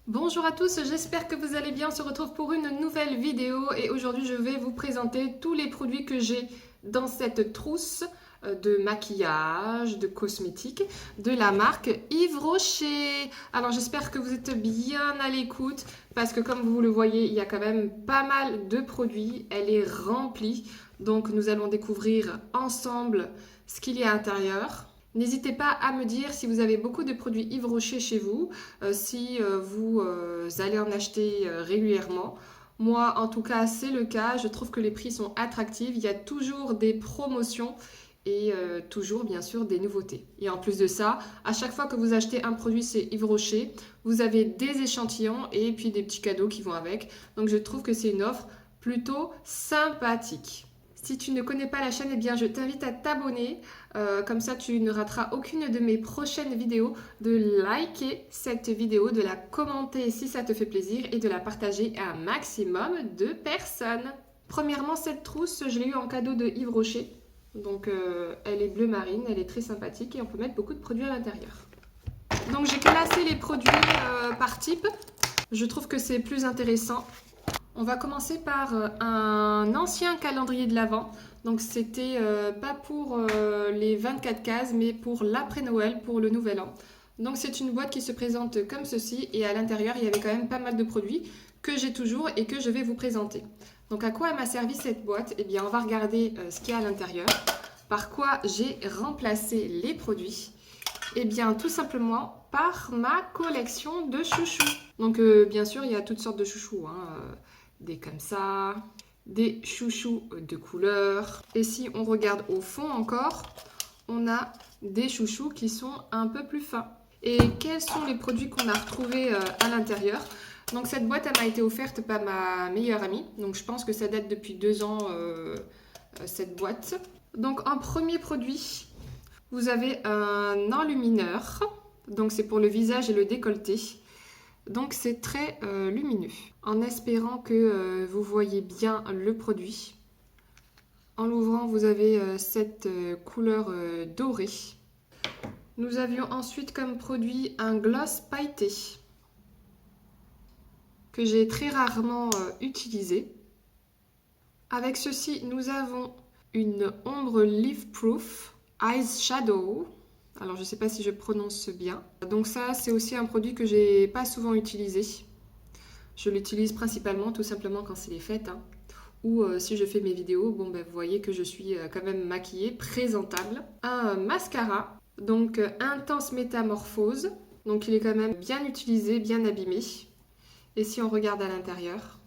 Bonjour à tous, j'espère que vous allez bien. On se retrouve pour une nouvelle vidéo et aujourd'hui je vais vous présenter tous les produits que j'ai dans cette trousse de maquillage, de cosmétiques de la marque Yves Rocher. Alors j'espère que vous êtes bien à l'écoute parce que comme vous le voyez, il y a quand même pas mal de produits. Elle est remplie, donc nous allons découvrir ensemble ce qu'il y a à l'intérieur. N'hésitez pas à me dire si vous avez beaucoup de produits Yves Rocher chez vous, si vous allez en acheter régulièrement. Moi, en tout cas, c'est le cas. Je trouve que les prix sont attractifs. Il y a toujours des promotions et toujours, bien sûr, des nouveautés. Et en plus de ça, à chaque fois que vous achetez un produit chez Yves Rocher, vous avez des échantillons et puis des petits cadeaux qui vont avec. Donc, je trouve que c'est une offre plutôt sympathique. Si tu ne connais pas la chaîne, eh bien, je t'invite à t'abonner. Comme ça, tu ne rateras aucune de mes prochaines vidéos. De liker cette vidéo, de la commenter si ça te fait plaisir et de la partager à un maximum de personnes. Premièrement, cette trousse, je l'ai eue en cadeau de Yves Rocher. Donc, elle est bleu marine, elle est très sympathique et on peut mettre beaucoup de produits à l'intérieur. Donc, j'ai classé les produits par type. Je trouve que c'est plus intéressant. On va commencer par un ancien calendrier de l'Avent. Donc c'était pas pour les 24 cases, mais pour l'après-Noël, pour le Nouvel An. Donc c'est une boîte qui se présente comme ceci et à l'intérieur il y avait quand même pas mal de produits que j'ai toujours et que je vais vous présenter. Donc à quoi m'a servi cette boîte? Eh bien on va regarder ce qu'il y a à l'intérieur. Par quoi j'ai remplacé les produits? Eh bien tout simplement par ma collection de chouchous. Donc bien sûr il y a toutes sortes de chouchous, des comme ça, des chouchous de couleur. Et si on regarde au fond encore, on a des chouchous qui sont un peu plus fins. Et quels sont les produits qu'on a retrouvés à l'intérieur? Donc cette boîte, elle m'a été offerte par ma meilleure amie. Donc je pense que ça date depuis 2 ans, cette boîte. Donc en premier produit, vous avez un enlumineur. Donc c'est pour le visage et le décolleté. Donc c'est très lumineux. En espérant que vous voyez bien le produit. En l'ouvrant, vous avez cette couleur dorée. Nous avions ensuite comme produit un gloss pailleté que j'ai très rarement utilisé. Avec ceci, nous avons une ombre Leaf Proof Eyes Shadow. Alors je ne sais pas si je prononce bien. Donc ça, c'est aussi un produit que j'ai pas souvent utilisé. Je l'utilise principalement tout simplement quand c'est les fêtes. Ou si je fais mes vidéos, bon ben vous voyez que je suis quand même maquillée, présentable. Un mascara, donc Intense Métamorphose. Donc il est quand même bien utilisé, bien abîmé. Et si on regarde à l'intérieur,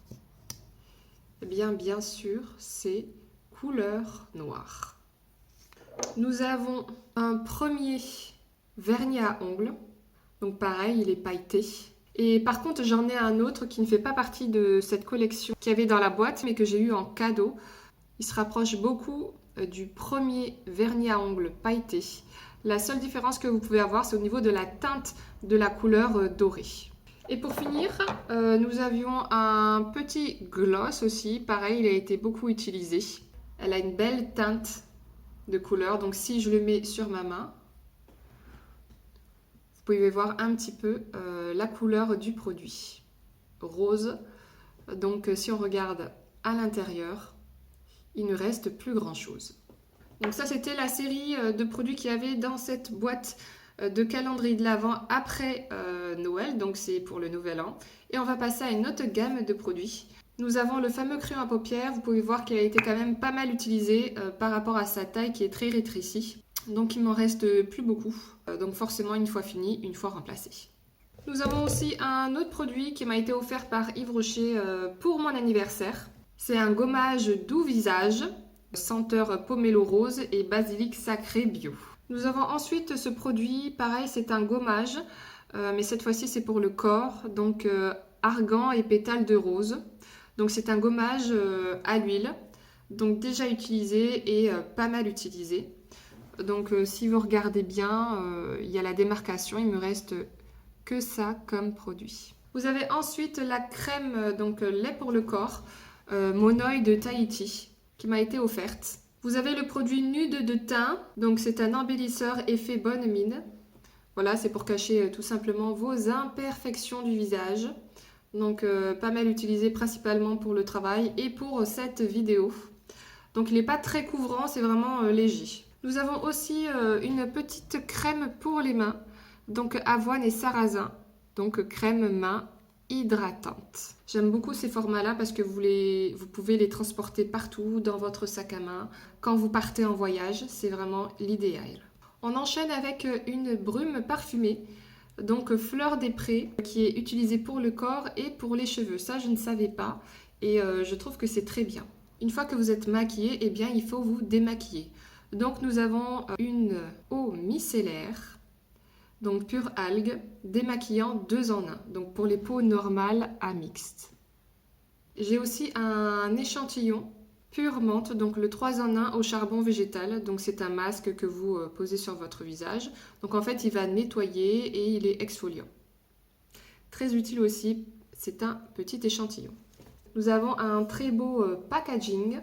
eh bien sûr, c'est couleur noire. Nous avons un premier vernis à ongles. Donc pareil, il est pailleté. Et par contre, j'en ai un autre qui ne fait pas partie de cette collection qu'il y avait dans la boîte, mais que j'ai eu en cadeau. Il se rapproche beaucoup du premier vernis à ongles pailleté. La seule différence que vous pouvez avoir, c'est au niveau de la teinte de la couleur dorée. Et pour finir, nous avions un petit gloss aussi. Pareil, il a été beaucoup utilisé. Elle a une belle teinte de couleur. Donc si je le mets sur ma main, vous pouvez voir un petit peu la couleur du produit. Rose. Donc si on regarde à l'intérieur, il ne reste plus grand chose. Donc ça c'était la série de produits qu'il y avait dans cette boîte de calendrier de l'Avent après Noël, donc c'est pour le Nouvel An. Et on va passer à une autre gamme de produits. Nous avons le fameux crayon à paupières. Vous pouvez voir qu'il a été quand même pas mal utilisé par rapport à sa taille qui est très rétrécie. Donc il m'en reste plus beaucoup. Donc forcément une fois fini, une fois remplacé. Nous avons aussi un autre produit qui m'a été offert par Yves Rocher pour mon anniversaire. C'est un gommage doux visage, senteur pomelo rose et basilic sacré bio. Nous avons ensuite ce produit, pareil c'est un gommage, mais cette fois-ci c'est pour le corps, donc argan et pétales de rose. Donc c'est un gommage à l'huile, donc déjà utilisé et pas mal utilisé. Donc si vous regardez bien, il y a la démarcation, il me reste que ça comme produit. Vous avez ensuite la crème, donc lait pour le corps, Monoï de Tahiti, qui m'a été offerte. Vous avez le produit nude de teint, donc c'est un embellisseur effet bonne mine. Voilà, c'est pour cacher tout simplement vos imperfections du visage. Donc pas mal utilisé principalement pour le travail et pour cette vidéo. Donc il n'est pas très couvrant, c'est vraiment léger. Nous avons aussi une petite crème pour les mains. Donc avoine et sarrasin. Donc crème main hydratante. J'aime beaucoup ces formats-là parce que vous pouvez les transporter partout dans votre sac à main. Quand vous partez en voyage, c'est vraiment l'idéal. On enchaîne avec une brume parfumée. Donc fleur des prés qui est utilisée pour le corps et pour les cheveux. Ça, je ne savais pas et je trouve que c'est très bien. Une fois que vous êtes maquillé, eh bien, il faut vous démaquiller. Donc nous avons une eau micellaire. Donc pure algue, démaquillant 2 en 1, donc pour les peaux normales à mixtes. J'ai aussi un échantillon pure menthe, donc le 3 en 1 au charbon végétal, donc c'est un masque que vous posez sur votre visage. Donc en fait il va nettoyer et il est exfoliant. Très utile aussi, c'est un petit échantillon. Nous avons un très beau packaging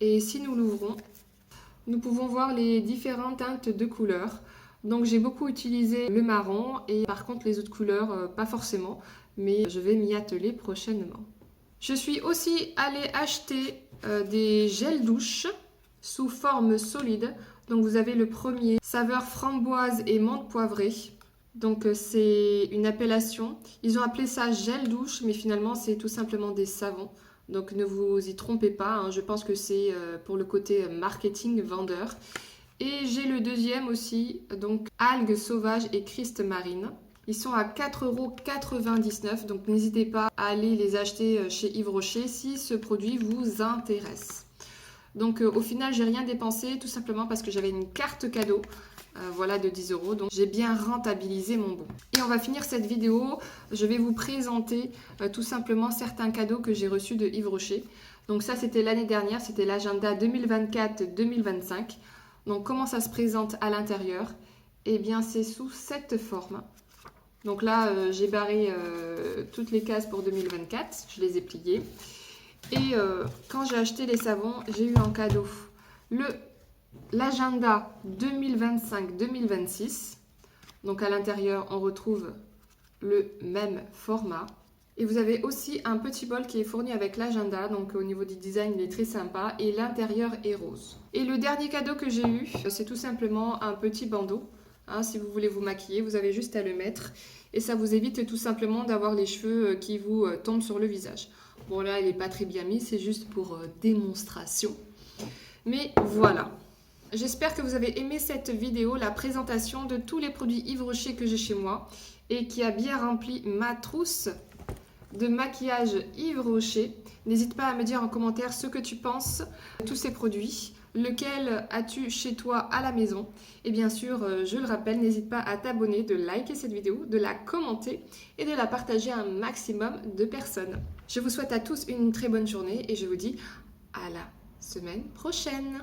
et si nous l'ouvrons, nous pouvons voir les différentes teintes de couleurs. Donc j'ai beaucoup utilisé le marron et par contre les autres couleurs pas forcément, mais je vais m'y atteler prochainement. Je suis aussi allée acheter des gels douche sous forme solide. Donc vous avez le premier, saveur framboise et menthe poivrée. Donc c'est une appellation. Ils ont appelé ça gel douche, mais finalement c'est tout simplement des savons. Donc ne vous y trompez pas, hein. Je pense que c'est pour le côté marketing vendeur. Et j'ai le deuxième aussi, donc algues sauvages et Christ marine. Ils sont à 4,99 €, donc n'hésitez pas à aller les acheter chez Yves Rocher si ce produit vous intéresse. Donc au final, j'ai rien dépensé, tout simplement parce que j'avais une carte cadeau, voilà, de 10 €, donc j'ai bien rentabilisé mon bon. Et on va finir cette vidéo, je vais vous présenter tout simplement certains cadeaux que j'ai reçus de Yves Rocher. Donc ça, c'était l'année dernière, c'était l'agenda 2024-2025. Donc comment ça se présente à l'intérieur? Eh bien c'est sous cette forme. Donc là j'ai barré toutes les cases pour 2024, je les ai pliées. Et quand j'ai acheté les savons, j'ai eu en cadeau l'agenda 2025-2026. Donc à l'intérieur on retrouve le même format. Et vous avez aussi un petit bol qui est fourni avec l'agenda, donc au niveau du design il est très sympa et l'intérieur est rose. Et le dernier cadeau que j'ai eu, c'est tout simplement un petit bandeau. Hein, si vous voulez vous maquiller, vous avez juste à le mettre et ça vous évite tout simplement d'avoir les cheveux qui vous tombent sur le visage. Bon là il n'est pas très bien mis, c'est juste pour démonstration. Mais voilà. J'espère que vous avez aimé cette vidéo, la présentation de tous les produits Yves Rocher que j'ai chez moi et qui a bien rempli ma trousse de maquillage Yves Rocher. N'hésite pas à me dire en commentaire ce que tu penses de tous ces produits. Lequel as-tu chez toi à la maison? Et bien sûr, je le rappelle, n'hésite pas à t'abonner, de liker cette vidéo, de la commenter et de la partager à un maximum de personnes. Je vous souhaite à tous une très bonne journée et je vous dis à la semaine prochaine.